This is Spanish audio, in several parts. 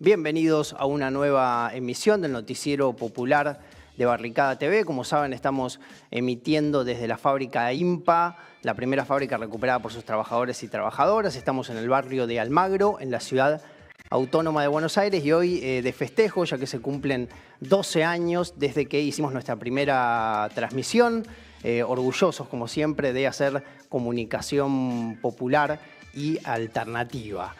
Bienvenidos a una nueva emisión del Noticiero Popular de Barricada TV. Como saben, estamos emitiendo desde la fábrica IMPA, la primera fábrica recuperada por sus trabajadores y trabajadoras. Estamos en el barrio de Almagro, en la ciudad autónoma de Buenos Aires, y hoy de festejo, ya que se cumplen 12 años desde que hicimos nuestra primera transmisión. Orgullosos, como siempre, de hacer comunicación popular y alternativa.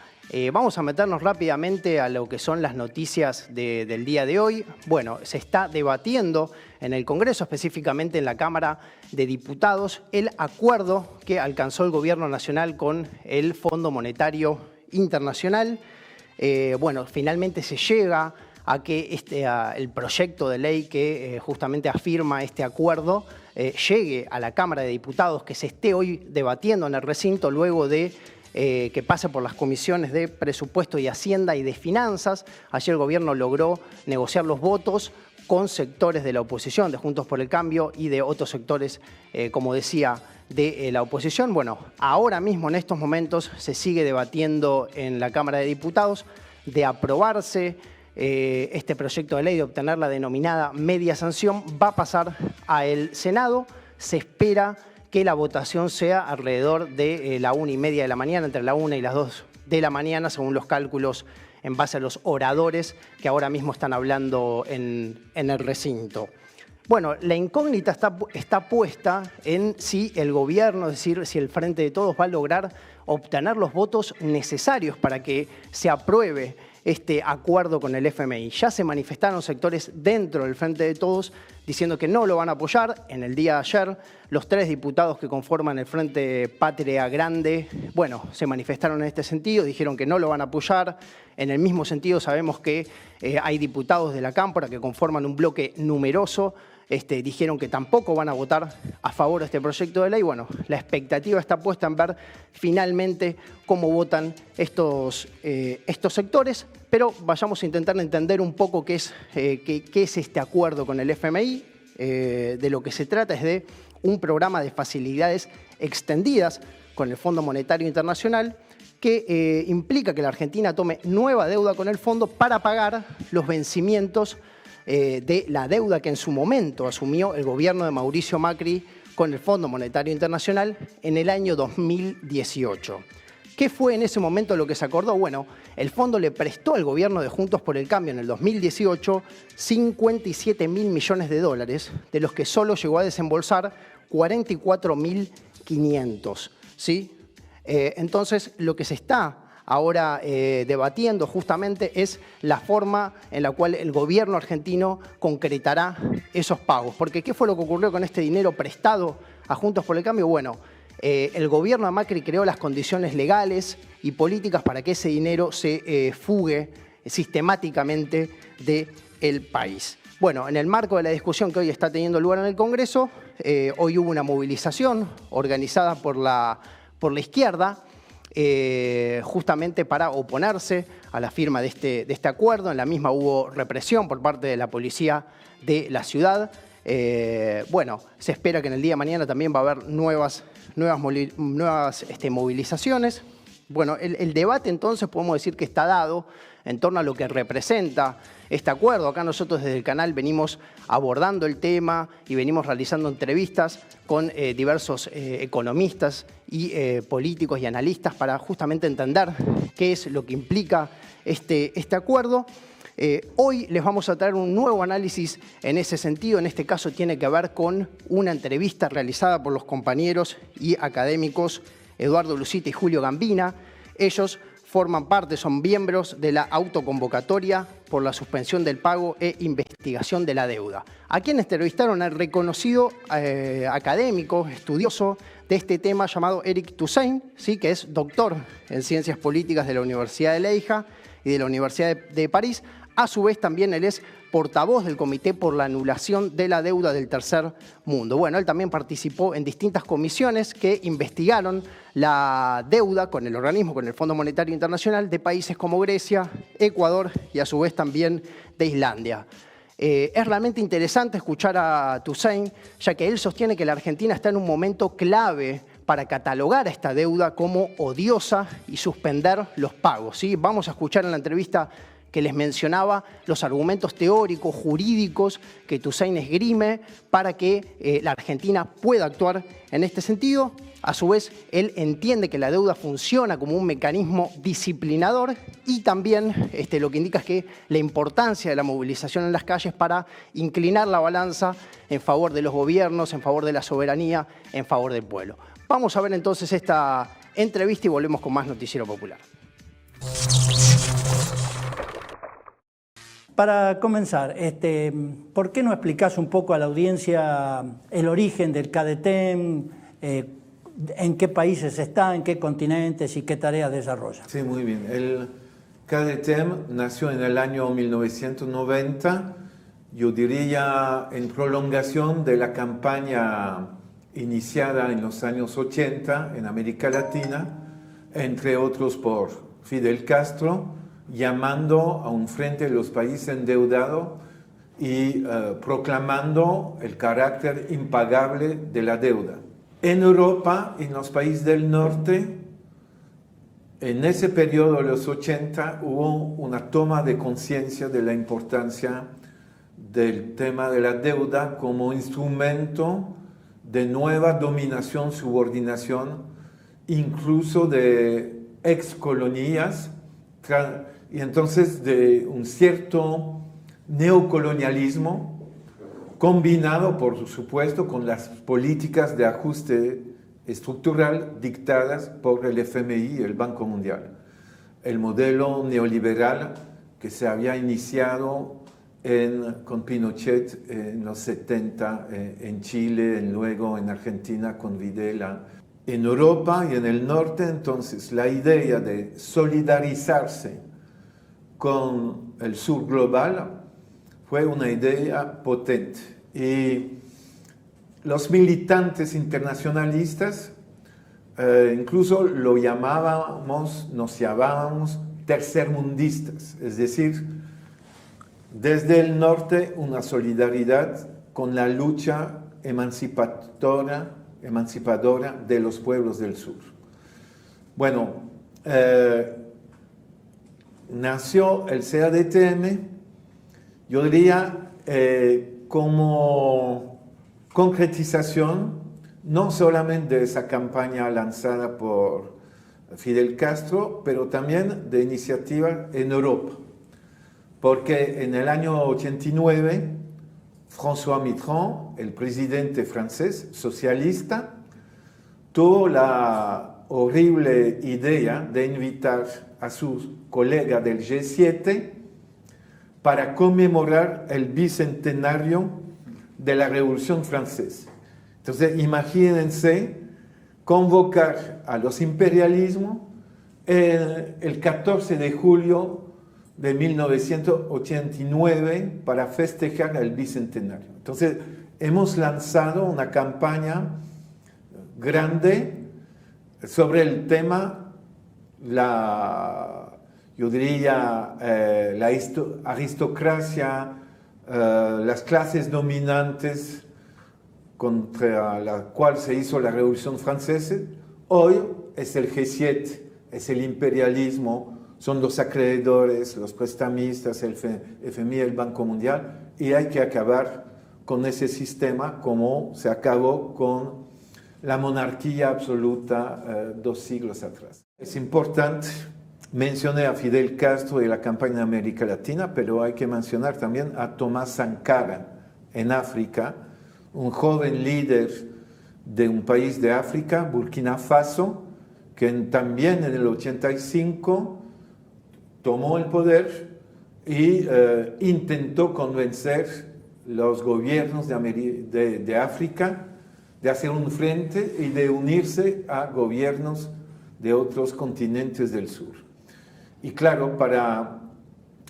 Vamos a meternos rápidamente a lo que son las noticias del día de hoy. Bueno, se está debatiendo en el Congreso, específicamente en la Cámara de Diputados, el acuerdo que alcanzó el Gobierno Nacional con el Fondo Monetario Internacional. Bueno, finalmente se llega a que el proyecto de ley que justamente afirma este acuerdo llegue a la Cámara de Diputados, que se esté hoy debatiendo en el recinto luego de que pase por las comisiones de Presupuesto y Hacienda y de Finanzas. Ayer el Gobierno logró negociar los votos con sectores de la oposición, de Juntos por el Cambio, y de otros sectores, como decía, de la oposición. Bueno, ahora mismo, en estos momentos, se sigue debatiendo en la Cámara de Diputados. De aprobarse este proyecto de ley, de obtener la denominada media sanción, va a pasar al Senado. Se espera que la votación sea alrededor de la 1:30 de la mañana, entre la 1 y las 2 de la mañana, según los cálculos en base a los oradores que ahora mismo están hablando en el recinto. Bueno, la incógnita está puesta en si el gobierno, es decir, si el Frente de Todos va a lograr obtener los votos necesarios para que se apruebe este acuerdo con el FMI. Ya se manifestaron sectores dentro del Frente de Todos diciendo que no lo van a apoyar. En el día de ayer, los 3 diputados que conforman el Frente Patria Grande, bueno, se manifestaron en este sentido, dijeron que no lo van a apoyar. En el mismo sentido, sabemos que hay diputados de la Cámpora que conforman un bloque numeroso, dijeron que tampoco van a votar a favor de este proyecto de ley. Bueno, la expectativa está puesta en ver finalmente cómo votan estos sectores, pero vayamos a intentar entender un poco qué es este acuerdo con el FMI. De lo que se trata es de un programa de facilidades extendidas con el Fondo Monetario Internacional que implica que la Argentina tome nueva deuda con el fondo para pagar los vencimientos de la deuda que en su momento asumió el gobierno de Mauricio Macri con el Fondo Monetario Internacional en el año 2018. ¿Qué fue en ese momento lo que se acordó? Bueno, el fondo le prestó al gobierno de Juntos por el Cambio en el 2018 57.000 millones de dólares, de los que solo llegó a desembolsar 44.500, ¿sí? Entonces, lo que se está ahora debatiendo justamente es la forma en la cual el gobierno argentino concretará esos pagos. Porque ¿qué fue lo que ocurrió con este dinero prestado a Juntos por el Cambio? Bueno, el gobierno de Macri creó las condiciones legales y políticas para que ese dinero se fugue sistemáticamente del país. Bueno, en el marco de la discusión que hoy está teniendo lugar en el Congreso, hoy hubo una movilización organizada por la izquierda, justamente para oponerse a la firma de este acuerdo. En la misma hubo represión por parte de la policía de la ciudad. Bueno, se espera que en el día de mañana también va a haber nuevas movilizaciones. Bueno, el debate entonces podemos decir que está dado en torno a lo que representa este acuerdo. Acá nosotros desde el canal venimos abordando el tema y venimos realizando entrevistas con diversos economistas y políticos y analistas para justamente entender qué es lo que implica este acuerdo. Hoy les vamos a traer un nuevo análisis en ese sentido. En este caso tiene que ver con una entrevista realizada por los compañeros y académicos Eduardo Lucita y Julio Gambina. Ellos forman parte, son miembros de la autoconvocatoria por la suspensión del pago e investigación de la deuda. A quienes entrevistaron al reconocido académico, estudioso de este tema llamado Eric Toussaint, ¿sí?, que es doctor en Ciencias Políticas de la Universidad de Leija y de la Universidad de París. A su vez también él es portavoz del Comité por la Anulación de la Deuda del Tercer Mundo. Bueno, él también participó en distintas comisiones que investigaron la deuda con el organismo, con el Fondo Monetario Internacional, de países como Grecia, Ecuador y a su vez también de Islandia. Es realmente interesante escuchar a Toussaint, ya que él sostiene que la Argentina está en un momento clave para catalogar a esta deuda como odiosa y suspender los pagos, ¿sí? Vamos a escuchar en la entrevista que les mencionaba, los argumentos teóricos, jurídicos que Toussaint esgrime para que la Argentina pueda actuar en este sentido. A su vez, él entiende que la deuda funciona como un mecanismo disciplinador y también lo que indica es que la importancia de la movilización en las calles para inclinar la balanza en favor de los gobiernos, en favor de la soberanía, en favor del pueblo. Vamos a ver entonces esta entrevista y volvemos con más Noticiero Popular. Para comenzar, ¿por qué no explicás un poco a la audiencia el origen del CADETEM, en qué países está, en qué continentes y qué tareas desarrolla? Sí, muy bien. El CADETEM nació en el año 1990, yo diría en prolongación de la campaña iniciada en los años 80 en América Latina, entre otros por Fidel Castro, llamando a un frente de los países endeudados y proclamando el carácter impagable de la deuda. En Europa, en los países del norte, en ese periodo de los 80 hubo una toma de conciencia de la importancia del tema de la deuda como instrumento de nueva dominación, subordinación, incluso de excolonías, y entonces de un cierto neocolonialismo combinado, por supuesto, con las políticas de ajuste estructural dictadas por el FMI y el Banco Mundial. El modelo neoliberal que se había iniciado con Pinochet en los 70 en Chile, luego en Argentina con Videla. En Europa y en el norte, entonces, la idea de solidarizarse con el sur global fue una idea potente. Y los militantes internacionalistas incluso nos llamábamos tercermundistas, es decir, desde el norte una solidaridad con la lucha emancipadora de los pueblos del sur. Bueno, nació el CADTM, yo diría, como concretización no solamente de esa campaña lanzada por Fidel Castro, pero también de iniciativas en Europa. Porque en el año 89, François Mitterrand, el presidente francés socialista, tuvo la horrible idea de invitar a sus colegas del G7 para conmemorar el bicentenario de la Revolución Francesa. Entonces, imagínense convocar a los imperialismos el 14 de julio de 1989 para festejar el bicentenario. Entonces, hemos lanzado una campaña grande sobre el tema, yo diría, la aristocracia, las clases dominantes contra la cual se hizo la Revolución Francesa. Hoy es el G7, es el imperialismo, son los acreedores, los prestamistas, el FMI, el Banco Mundial, y hay que acabar con ese sistema como se acabó con la monarquía absoluta 2 siglos atrás. Es importante, mencioné a Fidel Castro y la campaña en América Latina, pero hay que mencionar también a Thomas Sankara en África, un joven líder de un país de África, Burkina Faso, que también en el 85 tomó el poder y intentó convencer los gobiernos de África de hacer un frente y de unirse a gobiernos de otros continentes del sur. Y claro, para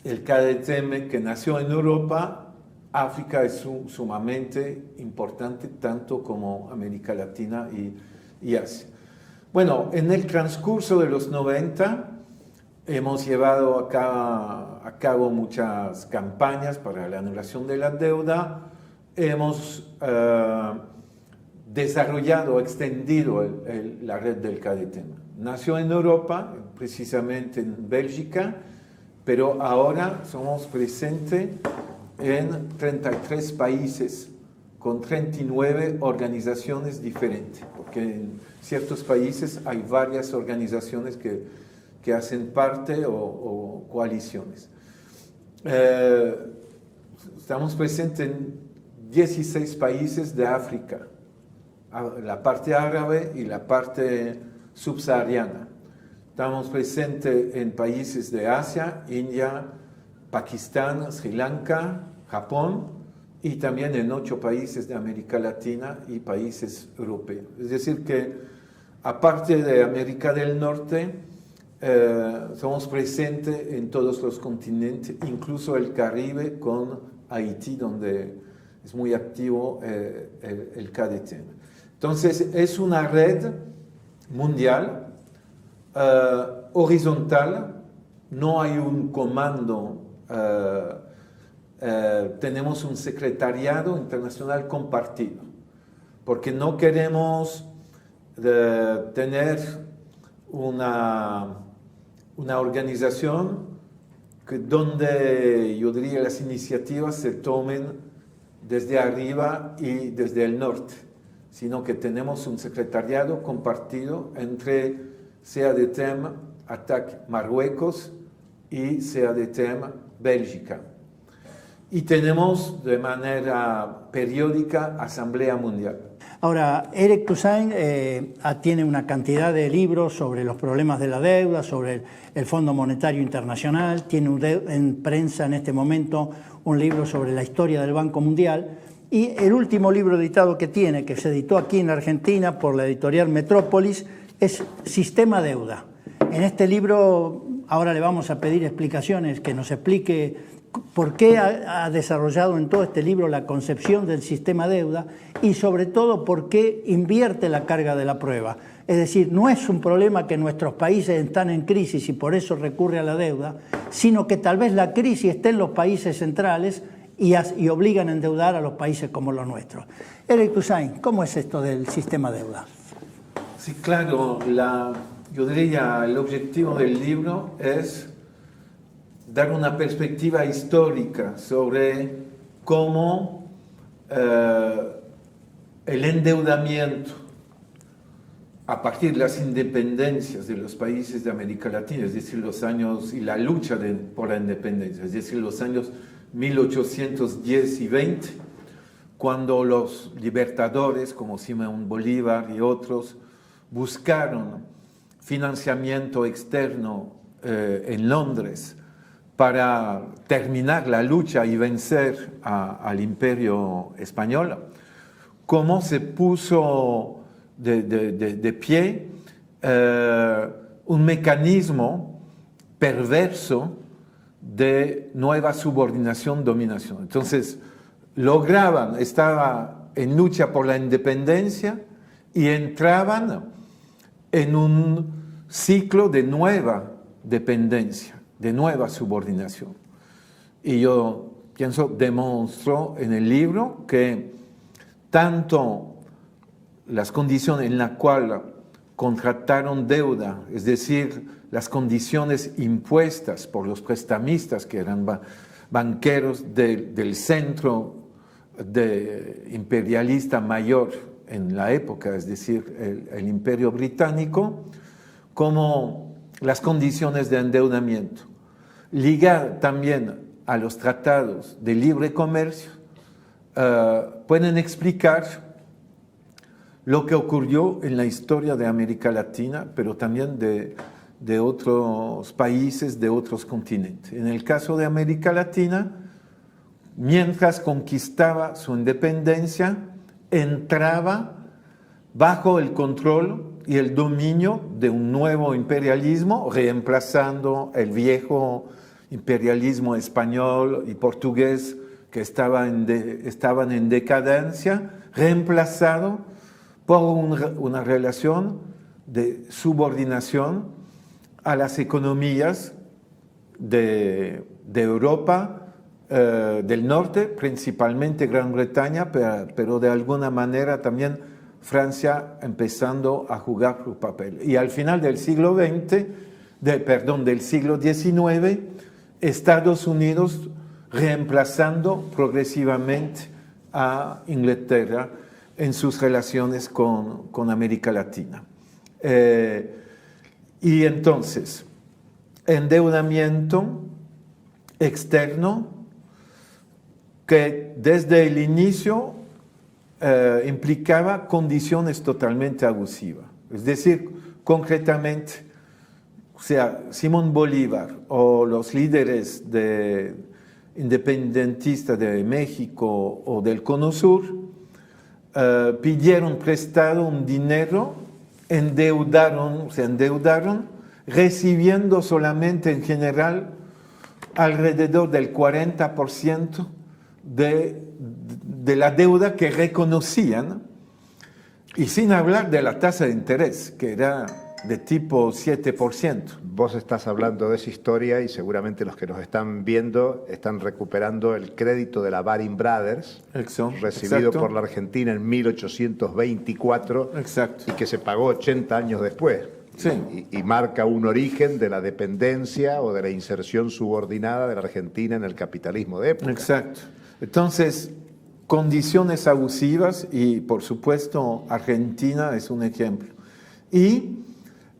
el CADTM que nació en Europa, África es sumamente importante, tanto como América Latina y Asia. Bueno, en el transcurso de los 90 hemos llevado a cabo muchas campañas para la anulación de la deuda, hemos desarrollado, extendido la red del CADTM. Nació en Europa, precisamente en Bélgica, pero ahora somos presentes en 33 países con 39 organizaciones diferentes, porque en ciertos países hay varias organizaciones que hacen parte o coaliciones. Estamos presentes en 16 países de África, la parte árabe y la parte subsahariana. Estamos presentes en países de Asia, India, Pakistán, Sri Lanka, Japón, y también en 8 países de América Latina y países europeos. Es decir que, aparte de América del Norte, somos presentes en todos los continentes, incluso el Caribe con Haití, donde es muy activo el CADETEM. Entonces, es una red mundial, horizontal, no hay un comando. Tenemos un secretariado internacional compartido, porque no queremos tener una organización donde yo diría las iniciativas se tomen desde arriba y desde el norte, sino que tenemos un secretariado compartido entre CADTEM, ATTAC Marruecos y CADTEM Bélgica. Y tenemos de manera periódica Asamblea Mundial. Ahora, Eric Toussaint tiene una cantidad de libros sobre los problemas de la deuda, sobre el Fondo Monetario Internacional, tiene en prensa en este momento un libro sobre la historia del Banco Mundial, y el último libro editado que tiene, que se editó aquí en Argentina por la editorial Metrópolis, es Sistema Deuda. En este libro ahora le vamos a pedir explicaciones, que nos explique por qué ha desarrollado en todo este libro la concepción del sistema deuda y sobre todo por qué invierte la carga de la prueba. Es decir, no es un problema que nuestros países están en crisis y por eso recurre a la deuda, sino que tal vez la crisis esté en los países centrales y obligan a endeudar a los países como los nuestros. Eric Toussaint, ¿cómo es esto del sistema deuda? Sí, claro, yo diría el objetivo del libro es dar una perspectiva histórica sobre cómo el endeudamiento a partir de las independencias de los países de América Latina, es decir, los años y la lucha por la independencia, es decir, los años 1810 y 20, cuando los libertadores como Simón Bolívar y otros buscaron financiamiento externo en Londres para terminar la lucha y vencer al imperio español, cómo se puso de pie un mecanismo perverso de nueva subordinación-dominación. Entonces, estaba en lucha por la independencia y entraban en un ciclo de nueva dependencia, de nueva subordinación. Y yo pienso, demostró en el libro que tanto las condiciones en las cuales contrataron deuda, es decir, las condiciones impuestas por los prestamistas que eran banqueros del centro imperialista mayor en la época, es decir, el Imperio Británico, como las condiciones de endeudamiento, ligar también a los tratados de libre comercio, pueden explicar lo que ocurrió en la historia de América Latina, pero también de otros países, de otros continentes. En el caso de América Latina, mientras conquistaba su independencia, entraba bajo el control y el dominio de un nuevo imperialismo, reemplazando el viejo imperialismo español y portugués que estaban en decadencia, reemplazado por una relación de subordinación a las economías de Europa del norte, principalmente Gran Bretaña, pero de alguna manera también Francia empezando a jugar su papel. Y al final del siglo XIX, Estados Unidos reemplazando progresivamente a Inglaterra en sus relaciones con América Latina. Y entonces, endeudamiento externo que desde el inicio implicaba condiciones totalmente abusivas. Es decir, concretamente, o sea, Simón Bolívar o los líderes independentistas de México o del Cono Sur pidieron prestado un dinero, se endeudaron, recibiendo solamente en general alrededor del 40% de la deuda que reconocían, y sin hablar de la tasa de interés, que era de tipo 7%. Vos estás hablando de esa historia y seguramente los que nos están viendo están recuperando el crédito de la Baring Brothers, recibido por la Argentina en 1824. Exacto. Y que se pagó 80 años después. Sí. Y marca un origen de la dependencia o de la inserción subordinada de la Argentina en el capitalismo de época. Exacto. Entonces, condiciones abusivas y, por supuesto, Argentina es un ejemplo. Y,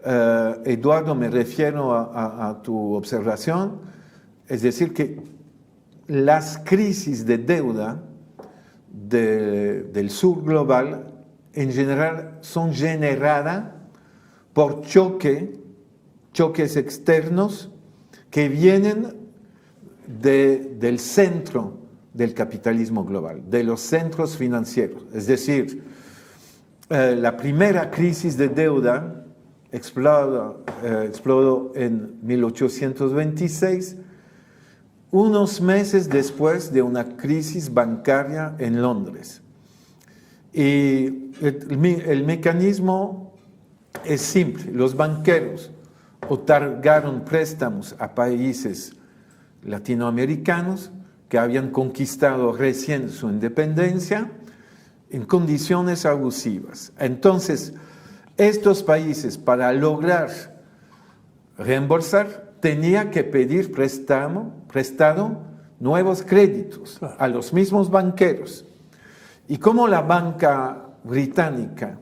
Eduardo, me refiero a tu observación, es decir, que las crisis de deuda del sur global en general son generadas por choques externos que vienen del centro del capitalismo global, de los centros financieros. Es decir, la primera crisis de deuda explodó en 1826, unos meses después de una crisis bancaria en Londres. Y el mecanismo es simple. Los banqueros otorgaron préstamos a países latinoamericanos que habían conquistado recién su independencia en condiciones abusivas. Entonces, estos países, para lograr reembolsar, tenían que pedir prestado nuevos créditos a los mismos banqueros. Y como la banca británica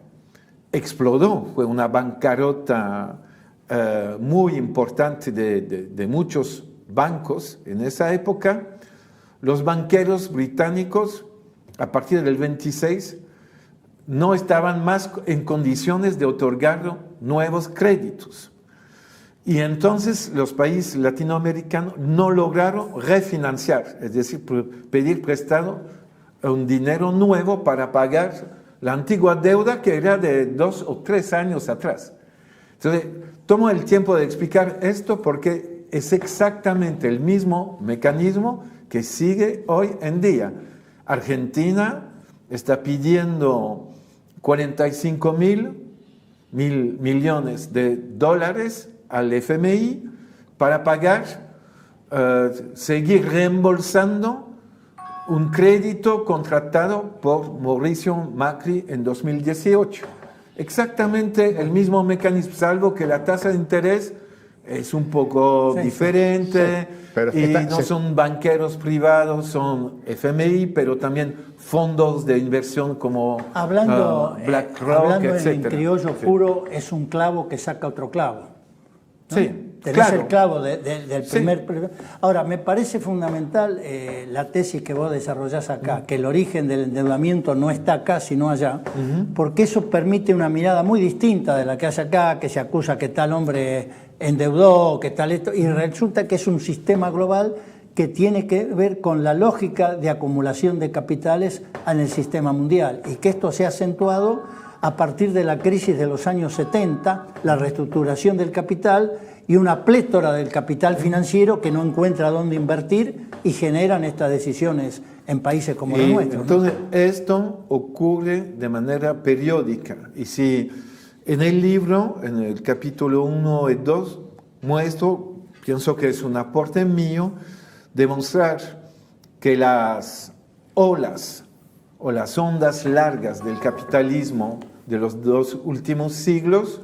explotó, fue una bancarrota muy importante de muchos bancos en esa época, los banqueros británicos, a partir del 26, no estaban más en condiciones de otorgar nuevos créditos. Y entonces los países latinoamericanos no lograron refinanciar, es decir, pedir prestado un dinero nuevo para pagar la antigua deuda que era de 2 o 3 años atrás. Entonces, tomo el tiempo de explicar esto porque es exactamente el mismo mecanismo que sigue hoy en día. Argentina está pidiendo 45 mil millones de dólares al FMI para pagar, seguir reembolsando un crédito contratado por Mauricio Macri en 2018. Exactamente el mismo mecanismo, salvo que la tasa de interés es un poco diferente, pero no son banqueros privados, son FMI, pero también fondos de inversión como BlackRock, etc. En criollo puro, es un clavo que saca otro clavo, ¿no? Sí. Tenés el clavo del primer... Ahora, me parece fundamental la tesis que vos desarrollás acá, que el origen del endeudamiento no está acá, sino allá, porque eso permite una mirada muy distinta de la que hace acá, que se acusa que tal hombre endeudó, que tal esto, y resulta que es un sistema global que tiene que ver con la lógica de acumulación de capitales en el sistema mundial, y que esto se ha acentuado a partir de la crisis de los años 70, la reestructuración del capital y una plétora del capital financiero que no encuentra dónde invertir y generan estas decisiones en países como los nuestros. Entonces, esto ocurre de manera periódica. Y si en el libro, en el capítulo 1 y 2, muestro, pienso que es un aporte mío, demostrar que las olas o las ondas largas del capitalismo de los 2 últimos siglos,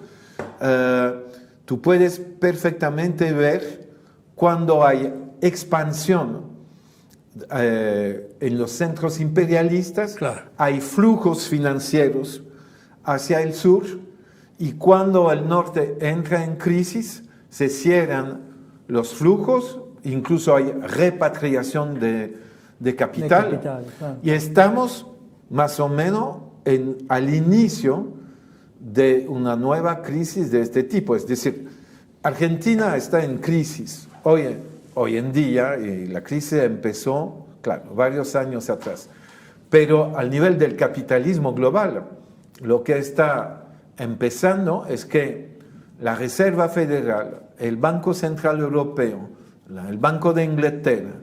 tú puedes perfectamente ver cuando hay expansión en los centros imperialistas, claro, hay flujos financieros hacia el sur, y cuando el norte entra en crisis, se cierran los flujos, incluso hay repatriación de capital, claro. Y estamos más o menos al inicio de una nueva crisis de este tipo. Es decir, Argentina está en crisis hoy en día, y la crisis empezó, claro, varios años atrás. Pero al nivel del capitalismo global, lo que está empezando es que la Reserva Federal, el Banco Central Europeo, el Banco de Inglaterra,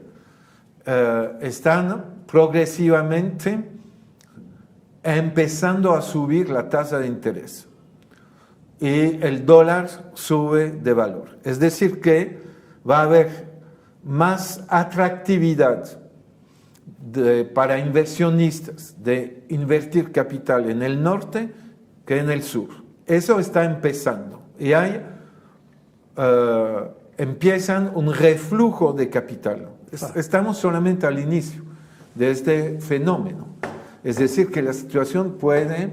están progresivamente empezando a subir la tasa de interés. Y el dólar sube de valor. Es decir que va a haber más atractividad para inversionistas de invertir capital en el norte que en el sur. Eso está empezando. Y empiezan un reflujo de capital. Estamos solamente al inicio de este fenómeno. Es decir, que la situación puede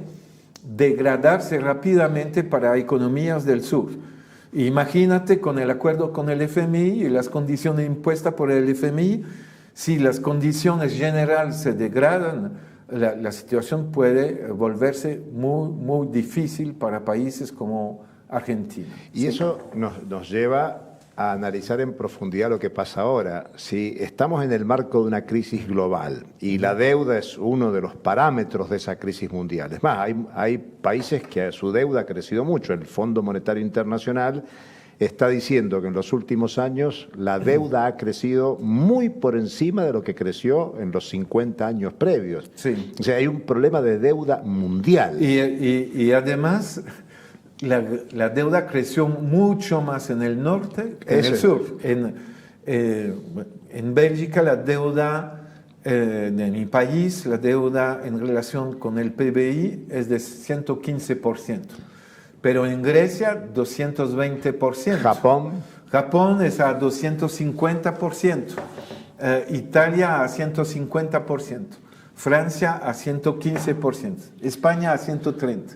degradarse rápidamente para economías del sur. Imagínate con el acuerdo con el FMI y las condiciones impuestas por el FMI, si las condiciones generales se degradan, la situación puede volverse muy, muy difícil para países como Argentina. Y eso nos lleva a analizar en profundidad lo que pasa ahora. Si estamos en el marco de una crisis global y la deuda es uno de los parámetros de esa crisis mundial. Es más, hay países que su deuda ha crecido mucho. El Fondo Monetario Internacional está diciendo que en los últimos años la deuda ha crecido muy por encima de lo que creció en los 50 años previos. Sí. O sea, hay un problema de deuda mundial. Y además, la deuda creció mucho más en el norte que en el sur. En Bélgica la deuda de mi país, la deuda en relación con el PBI es de 115%. Pero en Grecia, 220%. Japón es a 250%. Italia a 150%. Francia a 115%. España a 130%.